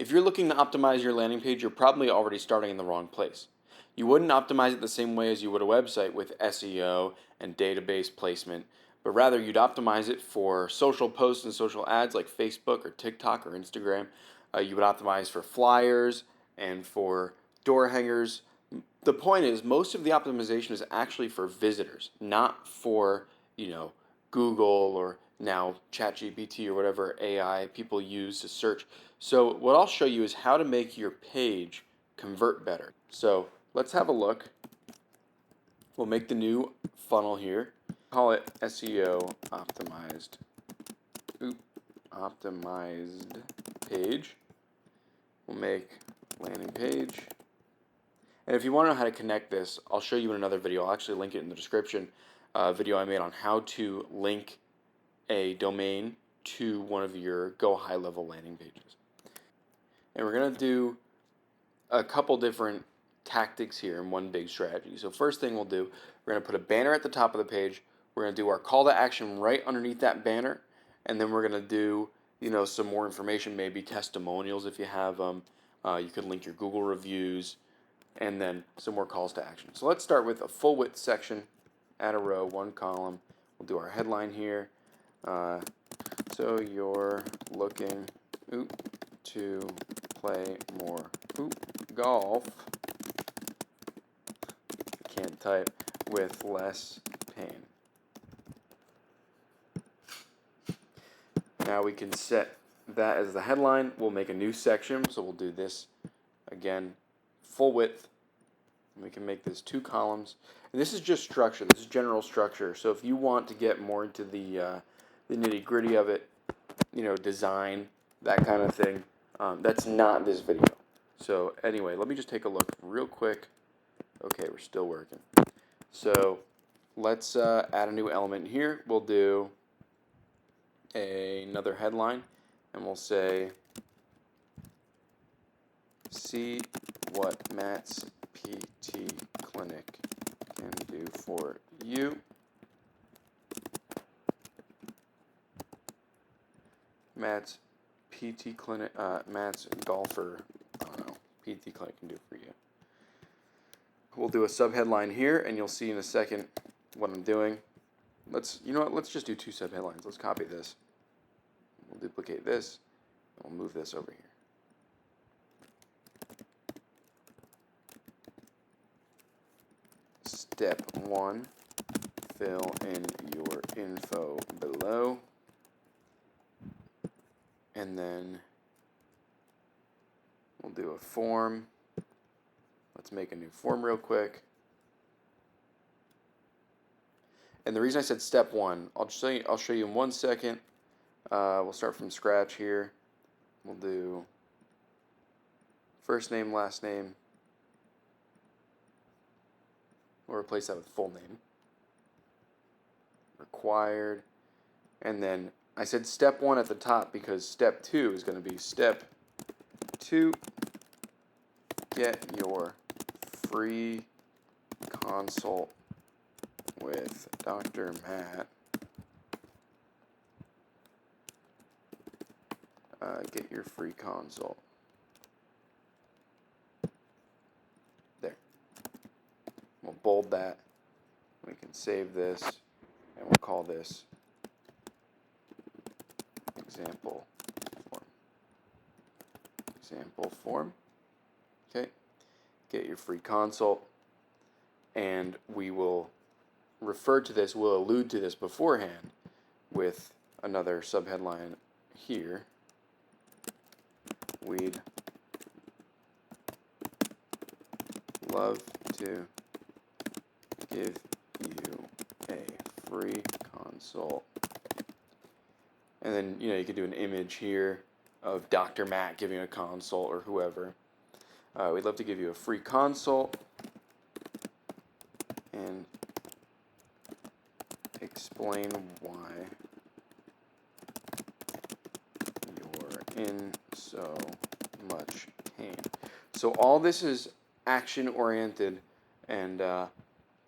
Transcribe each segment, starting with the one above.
If you're looking to optimize your landing page, you're probably already starting in the wrong place. You wouldn't optimize it the same way as you would a website with SEO and database placement, but rather you'd optimize it for social posts and social ads like Facebook or TikTok or Instagram. You would optimize for flyers and for door hangers. The point is, most of the optimization is actually for visitors, not for, Google or now ChatGPT or whatever AI people use to search. So what I'll show you is how to make your page convert better. So let's have a look. We'll make the new funnel here. Call it SEO optimized. Optimized page. We'll make landing page. And if you want to know how to connect this, I'll show you in another video. I'll actually link it in the description. Video I made on how to link a domain to one of your GoHighLevel landing pages. And we're going to do a couple different tactics here in one big strategy. So first thing we'll do, we're going to put a banner at the top of the page. We're going to do our call to action right underneath that banner, and then we're going to do some more information, maybe testimonials if you have them. You could link your Google reviews, and then some more calls to action. So let's start with a full width section, add a row, one column. We'll do our headline here. So you're looking to play more golf, can't type, with less pain. Now we can set that as the headline. We'll make a new section, so we'll do this again, full width. We can make this 2 columns. And this is just structure. This is general structure. So if you want to get more into the nitty-gritty of it, design, that kind of thing, that's not this video. So anyway, let me just take a look real quick. Okay, we're still working. So let's add a new element here. We'll do another headline, and we'll say, see what Matt's PT Clinic can do for you. Matt's PT Clinic, Matt's golfer, I don't know, PT Clinic can do for you. We'll do a subheadline here, and you'll see in a second what I'm doing. Let's just do 2 subheadlines. Let's copy this. We'll duplicate this, and we'll move this over here. Step 1, fill in your info below. And then we'll do a form. Let's make a new form real quick. And the reason I said step 1, I'll show you in 1 second. We'll start from scratch here. We'll do first name, last name. We'll replace that with full name. Required. And then I said step 1 at the top because step 2 is going to be step 2. Get your free consult with Dr. Matt. Get your free consult. There. We'll bold that. We can save this, and we'll call this example form. Example form. Okay. Get your free consult, and we will refer to this, we'll allude to this beforehand with another subheadline here. We'd love to give you a free consult. And then, you could do an image here of Dr. Matt giving a consult or whoever. We'd love to give you a free consult and explain why you're in so much pain. So all this is action-oriented and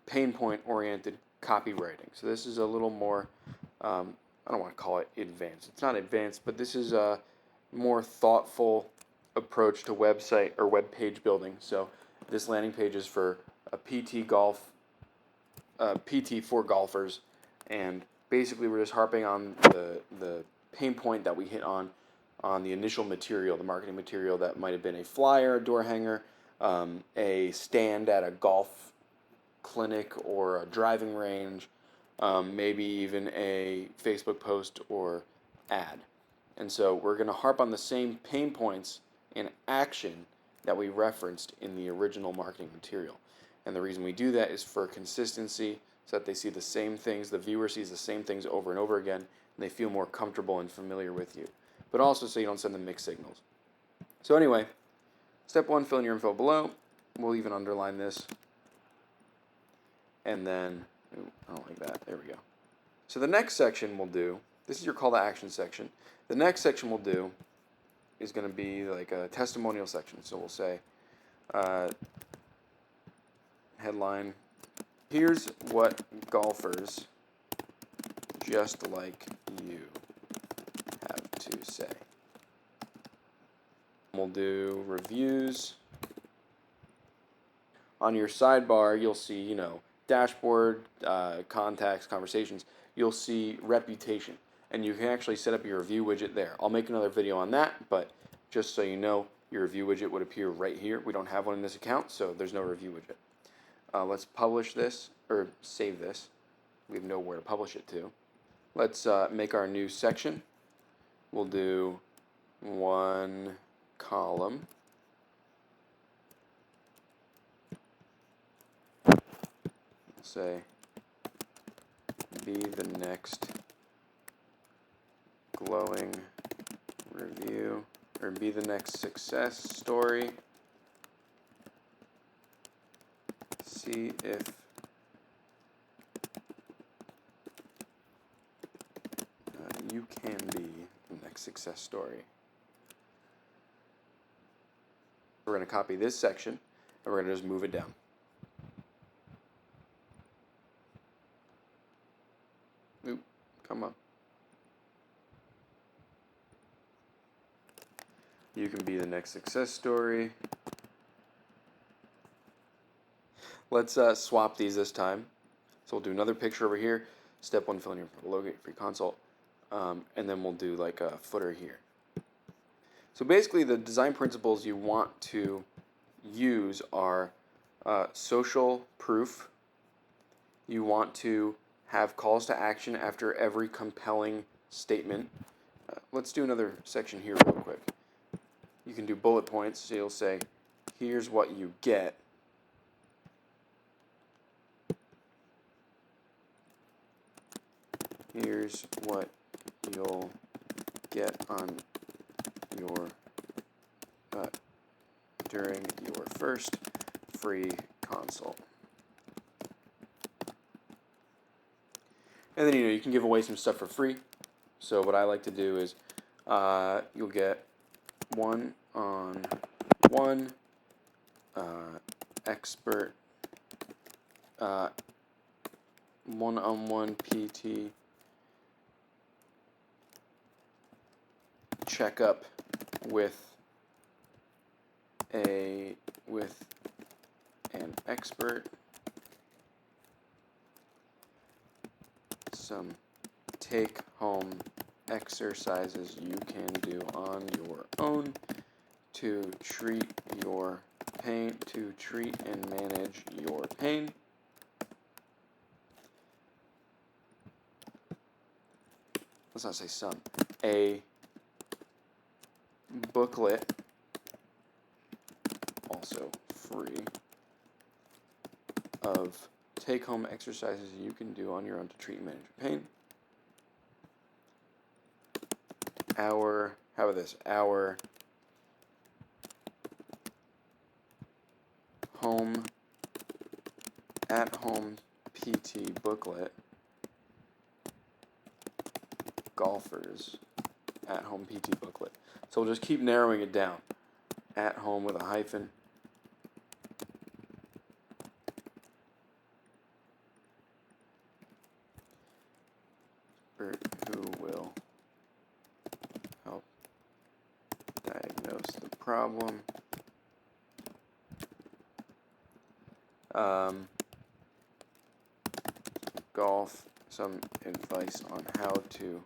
pain point-oriented copywriting. So this is a little more, I don't want to call it advanced. It's not advanced, but this is a more thoughtful approach to website or web page building. So this landing page is for a PT for golfers, and basically we're just harping on the pain point that we hit on the initial material, the marketing material that might have been a flyer, a door hanger, a stand at a golf clinic or a driving range, maybe even a Facebook post or ad. And so we're going to harp on the same pain points in action that we referenced in the original marketing material. And the reason we do that is for consistency, so that they see the same things, the viewer sees the same things over and over again, and they feel more comfortable and familiar with you. But also so you don't send them mixed signals. So anyway, step 1, fill in your info below. We'll even underline this. And then, I don't like that, there we go. So the next section we'll do, this is your call to action section. The next section we'll do is going to be like a testimonial section. So we'll say, headline, here's what golfers just like you have to say. We'll do reviews. On your sidebar, you'll see, dashboard, contacts, conversations. You'll see reputation, and you can actually set up your review widget there. I'll make another video on that, but just so you know, your review widget would appear right here. We don't have one in this account, so there's no review widget. Let's publish this, or save this. We know where to publish it to. Let's make our new section. We'll do 1 column. We'll say, be the next glowing review, or be the next success story. See if you can be the next success story. We're going to copy this section, and we're going to just move it down. Oop, come on. You can be the next success story. Let's swap these this time. So we'll do another picture over here. Step 1, fill in your logo, free consult. And then we'll do like a footer here. So basically the design principles you want to use are social proof. You want to have calls to action after every compelling statement. Let's do another section here real quick. You can do bullet points. So you'll say, here's what you get. Here's what you'll get on your during your first free consult. And then you can give away some stuff for free. So what I like to do is you'll get one-on-one expert one-on-one PT checkup with an expert, some take-home exercises you can do on your own to treat your pain, to treat and manage your pain. Let's not say some. A booklet, also free, of take-home exercises you can do on your own to treat and manage your pain. How about this? Our at-home PT booklet, golfers at-home PT booklet. So we'll just keep narrowing it down. At home with a hyphen. Who will help diagnose the problem. Golf, some advice on how to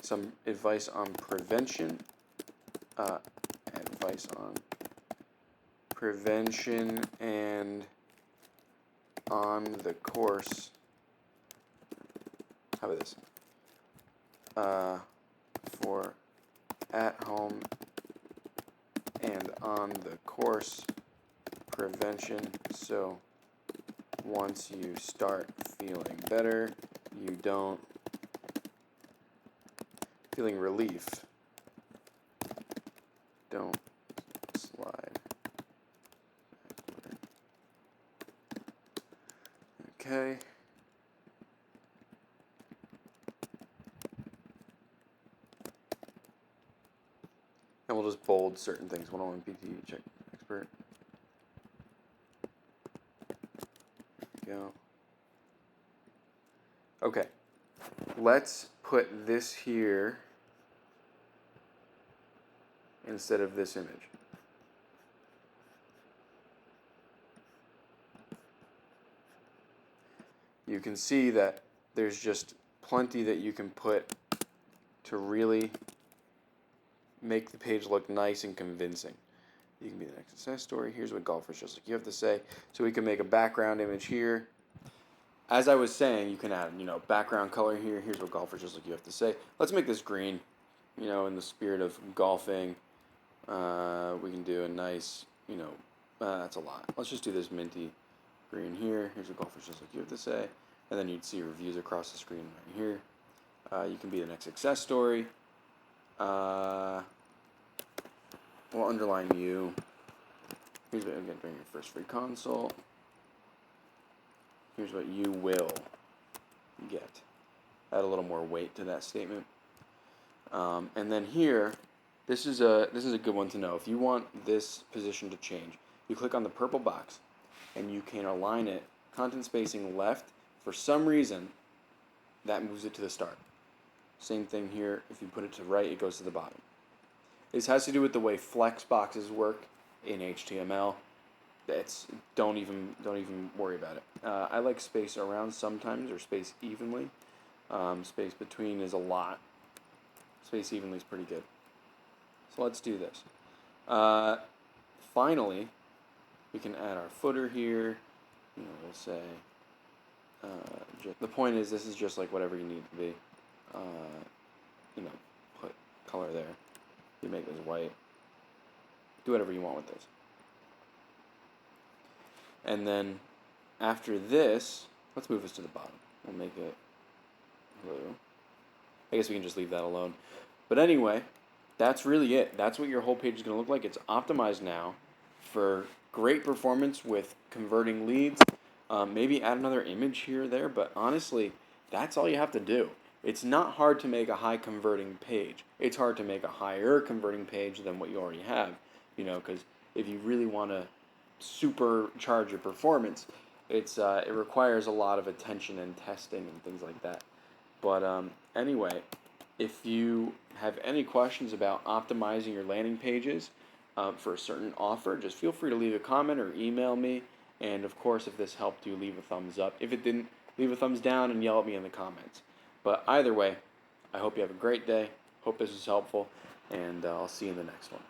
some advice on prevention. Advice on prevention and on the course. How about this? For at home and on the course prevention. So once you start feeling better, you don't feeling relief. Don't slide backward. Okay. And we'll just bold certain things. 101 PT check expert. There we go. Okay. Let's put this here instead of this image. You can see that there's just plenty that you can put to really make the page look nice and convincing. You can be the next success story. Here's what golfers just like you have to say. So we can make a background image here. As I was saying, you can add, background color here. Here's what golfers just like you have to say. Let's make this green, in the spirit of golfing. We can do a nice, that's a lot. Let's just do this minty green here. Here's what golfers just like you have to say. And then you'd see reviews across the screen right here. You can be the next success story. We'll underline you. Here's what you get during your first free consult. Here's what you will get. Add a little more weight to that statement. And then here, this is a good one to know. If you want this position to change, you click on the purple box, and you can align it content spacing left. For some reason, that moves it to the start. Same thing here. If you put it to right, it goes to the bottom. This has to do with the way flex boxes work in HTML. Don't even worry about it. I like space around sometimes, or space evenly. Space between is a lot. Space evenly is pretty good. So let's do this. Finally, we can add our footer here. We'll say. The point is, this is just like whatever you need it to be. Put color there. You make this white. Do whatever you want with this. And then after this, let's move this to the bottom. We'll make it blue. I guess we can just leave that alone. But anyway, that's really it. That's what your whole page is going to look like. It's optimized now for great performance with converting leads. Maybe add another image here or there, but honestly, that's all you have to do. It's not hard to make a high converting page. It's hard to make a higher converting page than what you already have, because if you really want to supercharge your performance, it requires a lot of attention and testing and things like that. But anyway, if you have any questions about optimizing your landing pages for a certain offer, just feel free to leave a comment or email me. And of course, if this helped you, leave a thumbs up. If it didn't, leave a thumbs down and yell at me in the comments. But either way, I hope you have a great day. Hope this was helpful, and I'll see you in the next one.